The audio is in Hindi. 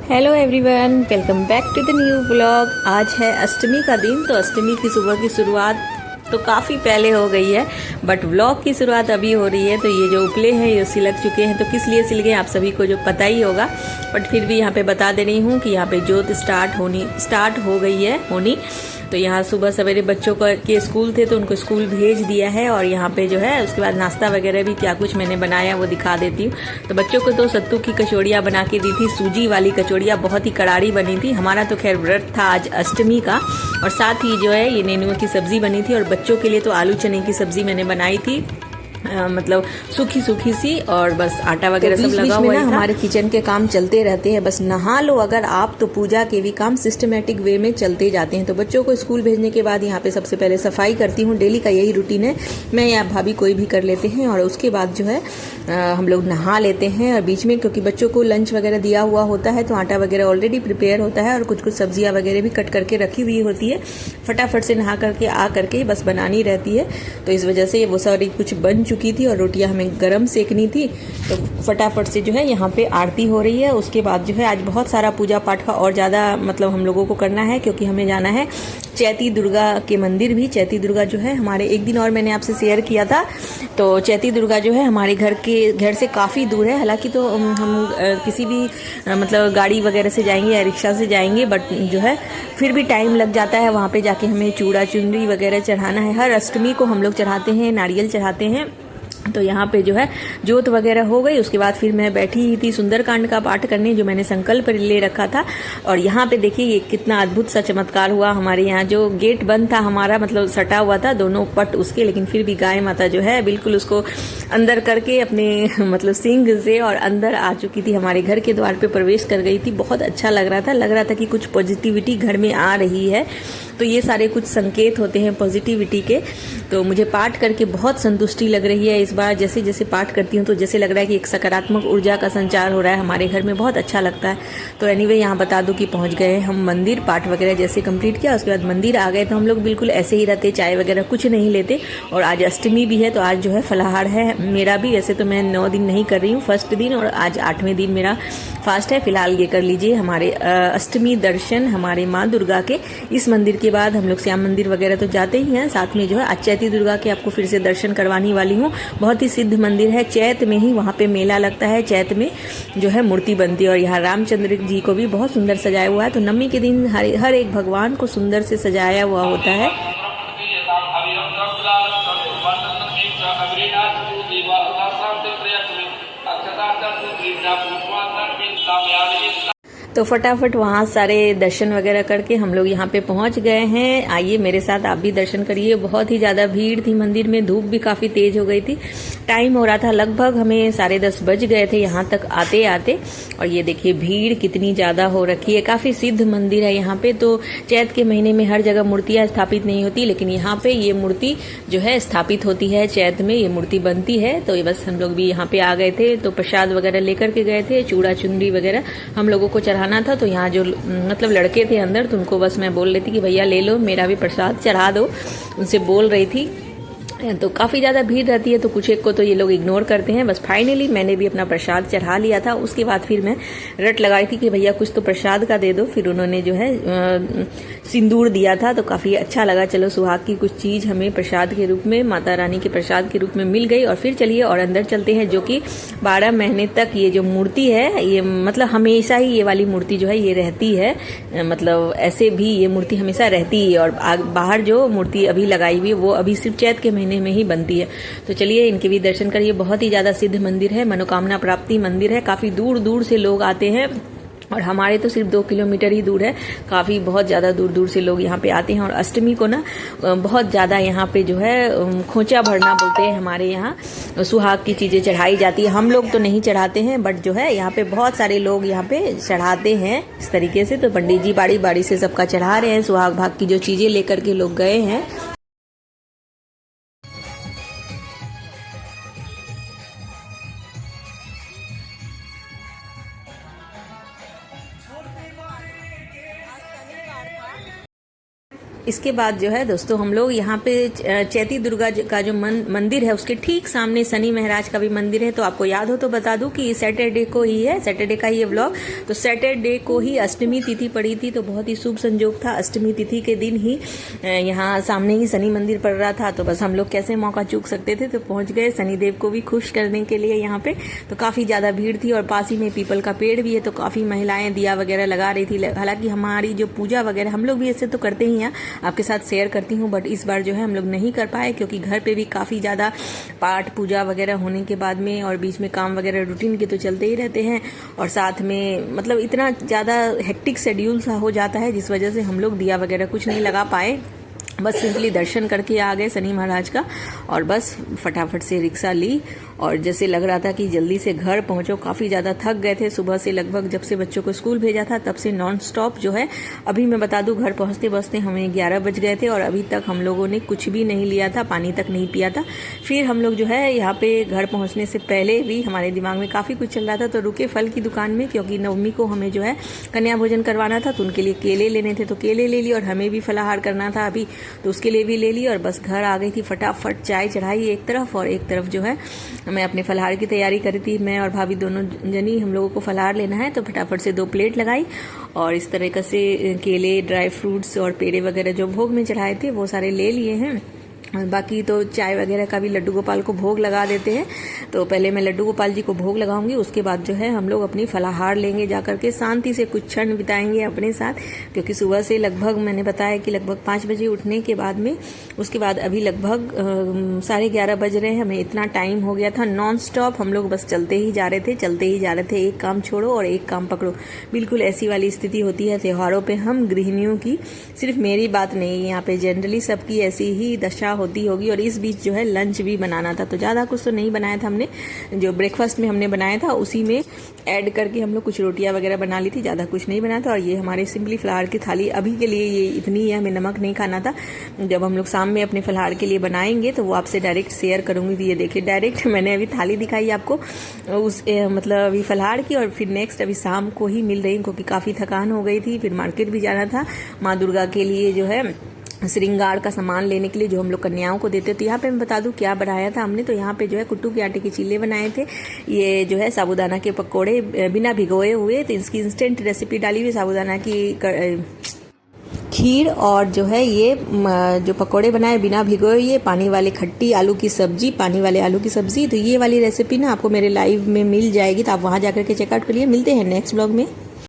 Hello everyone, welcome back to the new blog. आज है अष्टमी का दिन। तो अष्टमी की सुबह की शुरुआत तो काफ़ी पहले हो गई है, बट व्लॉग की शुरुआत अभी हो रही है। तो ये जो उपले हैं ये सिलक चुके हैं, तो किस लिए सिल गए आप सभी को जो पता ही होगा, बट फिर भी यहाँ पे बता दे रही हूँ कि यहाँ पे जोत स्टार्ट हो गई है होनी। तो यहाँ सुबह सवेरे बच्चों के स्कूल थे तो उनको स्कूल भेज दिया है, और यहाँ पे जो है उसके बाद नाश्ता वगैरह भी क्या कुछ मैंने बनाया वो दिखा देती हूँ। तो बच्चों को तो सत्तू की कचौड़ियाँ बना के दी थी, सूजी वाली कचौड़ियाँ, बहुत ही करारी बनी थी। हमारा तो खैर व्रत था आज अष्टमी का, और साथ ही जो है ये नेनुआ की सब्जी बनी थी, और बच्चों के लिए तो आलू चने की सब्जी मैंने बनाई थी, मतलब सूखी सूखी सी, और बस आटा वगैरह तो सब लगा हुआ है। हमारे किचन के काम चलते रहते हैं, बस नहा लो अगर आप तो पूजा के भी काम सिस्टमेटिक वे में चलते जाते हैं। तो बच्चों को स्कूल भेजने के बाद यहाँ पे सबसे पहले सफाई करती हूँ, डेली का यही रूटीन है। मैं या भाभी कोई भी कर लेते हैं, और उसके बाद जो है हम लोग नहा लेते हैं। और बीच में क्योंकि बच्चों को लंच वगैरह दिया हुआ होता है तो आटा वगैरह ऑलरेडी प्रिपेयर होता है, और कुछ कुछ सब्जियां वगैरह भी कट करके रखी हुई होती है, फटाफट से नहा करके आ करके बस बनानी रहती है। तो इस वजह से वो सारी कुछ बन चुकी थी, और रोटियां हमें गरम सेकनी थी, तो फटाफट से जो है यहाँ पे आरती हो रही है। उसके बाद जो है आज बहुत सारा पूजा पाठ का और ज़्यादा मतलब हम लोगों को करना है, क्योंकि हमें जाना है चैती दुर्गा के मंदिर भी। चैती दुर्गा जो है हमारे एक दिन और मैंने आपसे शेयर किया था, तो चैती दुर्गा जो है हमारे घर से काफ़ी दूर है। हालांकि तो हम किसी भी मतलब गाड़ी वगैरह से जाएंगे या रिक्शा से जाएंगे, बट जो है फिर भी टाइम लग जाता है। वहाँ पे जाके हमें चूड़ा चुनरी वगैरह चढ़ाना है। हर अष्टमी को हम लोग चढ़ाते हैं, नारियल चढ़ाते हैं। तो यहाँ पे जो है जोत वगैरह हो गई। उसके बाद फिर मैं बैठी ही थी सुंदरकांड का पाठ करने, जो मैंने संकल्प ले रखा था। और यहाँ पे देखिए ये कितना अद्भुत सा चमत्कार हुआ। हमारे यहाँ जो गेट बंद था हमारा, मतलब सटा हुआ था दोनों पट उसके, लेकिन फिर भी गाय माता जो है बिल्कुल उसको अंदर करके अपने मतलब सिंग से और अंदर आ चुकी थी, हमारे घर के द्वार पे प्रवेश कर गई थी। बहुत अच्छा लग रहा था कि कुछ पॉजिटिविटी घर में आ रही है। तो ये सारे कुछ संकेत होते हैं पॉजिटिविटी के। तो मुझे पाठ करके बहुत संतुष्टि लग रही है इस बार। जैसे जैसे पाठ करती हूँ तो जैसे लग रहा है कि एक सकारात्मक ऊर्जा का संचार हो रहा है हमारे घर में, बहुत अच्छा लगता है। तो एनीवे यहाँ बता दूं कि पहुँच गए हम मंदिर। पाठ वगैरह जैसे कंप्लीट किया उसके बाद मंदिर आ गए। तो हम लोग बिल्कुल ऐसे ही रहते, चाय वगैरह कुछ नहीं लेते। और आज अष्टमी भी है तो आज जो है फलाहार है मेरा भी। वैसे तो मैं 9 दिन नहीं कर रही हूँ, फर्स्ट दिन, और आज 8वें दिन मेरा फास्ट है। फिलहाल ये कर लीजिए हमारे अष्टमी दर्शन हमारे माँ दुर्गा के। इस मंदिर के बाद हम लोग श्याम मंदिर वगैरह तो जाते ही हैं, साथ में जो है आज चैती दुर्गा के आपको फिर से दर्शन करवाने वाली हूँ। बहुत ही सिद्ध मंदिर है, चैत में ही वहाँ पे मेला लगता है, चैत में जो है मूर्ति बनती है। और यहाँ रामचंद्र जी को भी बहुत सुंदर सजाया हुआ है। तो नवमी के दिन हर एक भगवान को सुंदर से सजाया हुआ होता है। तो फटाफट वहाँ सारे दर्शन वगैरह करके हम लोग यहाँ पे पहुँच गए हैं। आइए मेरे साथ आप भी दर्शन करिए। बहुत ही ज़्यादा भीड़ थी मंदिर में, धूप भी काफ़ी तेज हो गई थी। टाइम हो रहा था लगभग हमें 10:30 बज गए थे यहाँ तक आते आते। और ये देखिए भीड़ कितनी ज़्यादा हो रखी है। काफ़ी सिद्ध मंदिर है यहाँ पे। तो चैत के महीने में हर जगह मूर्तियाँ स्थापित नहीं होती, लेकिन यहाँ पे ये मूर्ति जो है स्थापित होती है, चैत में ये मूर्ति बनती है। तो ये बस हम लोग भी यहाँ पे आ गए थे, तो प्रसाद वगैरह लेकर के गए थे, चूड़ा चुनरी वगैरह हम लोगों को चढ़ाना था। तो यहाँ जो मतलब लड़के थे अंदर, तो उनको बस मैं बोल रही थी कि भैया ले लो, मेरा भी प्रसाद चढ़ा दो, उनसे बोल रही थी। तो काफ़ी ज़्यादा भीड़ रहती है तो कुछ एक को तो ये लोग इग्नोर करते हैं। बस फाइनली मैंने भी अपना प्रसाद चढ़ा लिया था। उसके बाद फिर मैं रट लगाई थी कि भैया कुछ तो प्रसाद का दे दो। फिर उन्होंने जो है सिंदूर दिया था, तो काफ़ी अच्छा लगा। चलो सुहाग की कुछ चीज़ हमें प्रसाद के रूप में, माता रानी के प्रसाद के रूप में मिल गई। और फिर चलिए और अंदर चलते हैं, जो कि 12 महीने तक ये जो मूर्ति है, ये मतलब हमेशा ही ये वाली मूर्ति जो है ये रहती है। मतलब ऐसे भी ये मूर्ति हमेशा रहती है। और बाहर जो मूर्ति अभी लगाई हुई है वो अभी सिर्फ चैत के महीने में ही बनती है। तो चलिए इनके भी दर्शन करिए। बहुत ही ज्यादा सिद्ध मंदिर है, मनोकामना प्राप्ति मंदिर है। काफी दूर दूर से लोग आते हैं, और हमारे तो सिर्फ 2 किलोमीटर ही दूर है। काफ़ी बहुत ज़्यादा दूर दूर से लोग यहाँ पे आते हैं। और अष्टमी को ना बहुत ज़्यादा यहाँ पे जो है खोंचा भरना बोलते हैं हमारे यहाँ, सुहाग की चीज़ें चढ़ाई जाती है। हम लोग तो नहीं चढ़ाते हैं, बट जो है यहाँ पे बहुत सारे लोग यहाँ पे चढ़ाते हैं इस तरीके से। तो पंडित जी बाड़ी बाड़ी से सबका चढ़ा रहे हैं, सुहाग भाग की जो चीज़ें लेकर के लोग गए हैं। इसके बाद जो है दोस्तों हम लोग यहाँ पे चैती दुर्गा का जो मंदिर है उसके ठीक सामने शनि महाराज का भी मंदिर है। तो आपको याद हो तो बता दूं कि सैटरडे को ही है, सैटरडे का ही ये व्लॉग। तो सैटरडे को ही अष्टमी तिथि पड़ी थी, तो बहुत ही शुभ संयोग था। अष्टमी तिथि के दिन ही यहाँ सामने ही शनि मंदिर पड़ रहा था, तो बस हम लोग कैसे मौका चूक सकते थे। तो पहुंच गए शनिदेव को भी खुश करने के लिए यहाँ पे। तो काफी ज्यादा भीड़ थी और पास ही में पीपल का पेड़ भी है, तो काफी महिलाएं दिया वगैरह लगा रही थी। हालांकि हमारी जो पूजा वगैरह हम लोग भी ऐसे तो करते ही हैं, आपके साथ शेयर करती हूँ, बट इस बार जो है हम लोग नहीं कर पाए क्योंकि घर पे भी काफी ज्यादा पाठ पूजा वगैरह होने के बाद में और बीच में काम वगैरह रूटीन के तो चलते ही रहते हैं, और साथ में मतलब इतना ज्यादा हेक्टिक शेड्यूल सा हो जाता है जिस वजह से हम लोग दिया वगैरह कुछ नहीं लगा पाए। बस सिंपली दर्शन करके आ गए शनि महाराज का और बस फटाफट से रिक्शा ली और जैसे लग रहा था कि जल्दी से घर पहुंचो। काफ़ी ज़्यादा थक गए थे सुबह से, लगभग जब से बच्चों को स्कूल भेजा था तब से नॉन स्टॉप जो है। अभी मैं बता दूं घर पहुंचते बसते हमें 11 बज गए थे और अभी तक हम लोगों ने कुछ भी नहीं लिया था, पानी तक नहीं पिया था। फिर हम लोग जो है यहाँ पे घर पहुँचने से पहले भी हमारे दिमाग में काफ़ी कुछ चल रहा था, तो रुके फल की दुकान में क्योंकि नवमी को हमें जो है कन्या भोजन करवाना था, तो उनके लिए केले लेने थे, तो केले ले लिए और हमें भी फलाहार करना था अभी, तो उसके लिए भी ले ली और बस घर आ गई थी। फटाफट चाय चढ़ाई एक तरफ और एक तरफ जो है मैं अपने फलाहार की तैयारी करी थी। मैं और भाभी दोनों जनी हम लोगों को फलाहार लेना है, तो फटाफट से 2 प्लेट लगाई और इस तरीके से केले, ड्राई फ्रूट्स और पेड़े वगैरह जो भोग में चढ़ाए थे वो सारे ले लिए हैं। बाकी तो चाय वगैरह का भी लड्डू गोपाल को भोग लगा देते हैं, तो पहले मैं लड्डू गोपाल जी को भोग लगाऊंगी, उसके बाद जो है हम लोग अपनी फलाहार लेंगे, जाकर के शांति से कुछ क्षण बिताएंगे अपने साथ। क्योंकि सुबह से लगभग मैंने बताया कि लगभग 5 बजे उठने के बाद में उसके बाद अभी लगभग 11:30 बज रहे हैं। हमें इतना टाइम हो गया था, नॉन स्टॉप हम लोग बस चलते ही जा रहे थे, एक काम छोड़ो और एक काम पकड़ो। बिल्कुल ऐसी वाली स्थिति होती है त्योहारों पे हम गृहिणियों की, सिर्फ मेरी बात नहीं, यहाँ पे जनरली सबकी ऐसी ही दशा होती होगी। और इस बीच जो है लंच भी बनाना था, तो ज़्यादा कुछ तो नहीं बनाया था हमने, जो ब्रेकफास्ट में हमने बनाया था उसी में ऐड करके हम लोग कुछ रोटियां वगैरह बना ली थी, ज़्यादा कुछ नहीं बनाया था। और ये हमारे सिंपली फलाहार की थाली अभी के लिए ये इतनी है, हमें नमक नहीं खाना था। जब हम लोग शाम में अपने फलाहार के लिए बनाएंगे तो वो आपसे डायरेक्ट शेयर करूंगी। तो ये देखिए डायरेक्ट मैंने अभी थाली दिखाई आपको उस मतलब अभी फलाहार की, और फिर नेक्स्ट अभी शाम को ही मिल रही क्योंकि काफ़ी थकान हो गई थी। फिर मार्केट भी जाना था माँ दुर्गा के लिए जो है श्रृंगार का सामान लेने के लिए जो हम लोग कन्याओं को देते। तो यहाँ पे मैं बता दूं क्या बनाया था हमने, तो यहाँ पे जो है कुट्टू के आटे के चीले बनाए थे, ये जो है साबूदाना के पकोड़े बिना भिगोए हुए, तो इसकी इंस्टेंट रेसिपी डाली हुई साबूदाना की खीर, और जो है ये जो पकोड़े बनाए बिना भिगोए, ये पानी वाले खट्टी आलू की सब्जी, पानी वाले आलू की सब्जी। तो ये वाली रेसिपी ना आपको मेरे लाइव में मिल जाएगी, तो आप वहाँ जाकर के चेकआउट करिए। मिलते हैं नेक्स्ट ब्लॉग में।